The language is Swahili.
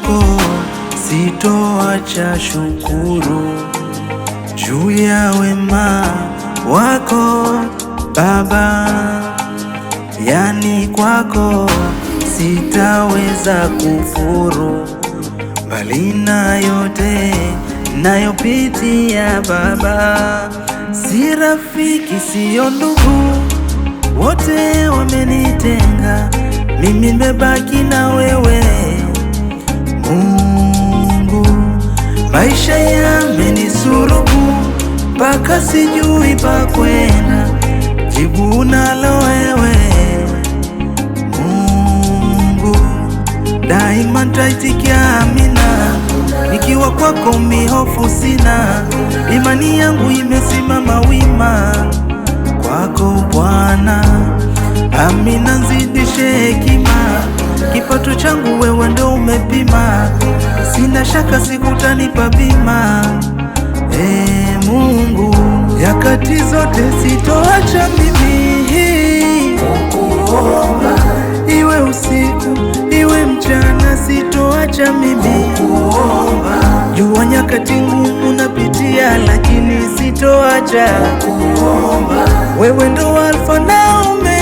kwako sitoacha shukuru juu ya wema wako Baba, yani kwako sitaweza kufuru, bali na yote nayopitia Baba. Si rafiki, sio ndugu, wote wamenitenga, mimi nimebaki na wewe Mungu. Maisha yamenisurubu mpaka sijui pa kwenda, jibu unalo wewe Mungu. Daima nitaitikia amina, nikiwa kwako mihofu sina, imani yangu imesimama wima kwako Bwana. Amina, nzidishe hekima, kipato changu wewe ndo umepima, sina shaka siku utanipa bima. Mungu, nyakati zote sitoacha mimi kukuomba, iwe usiku iwe mchana, sitoacha mimi kukuomba. Jua nyakati ngumu napitia, lakini sitoacha kukuomba. Wewe ndo Alfa na Omega,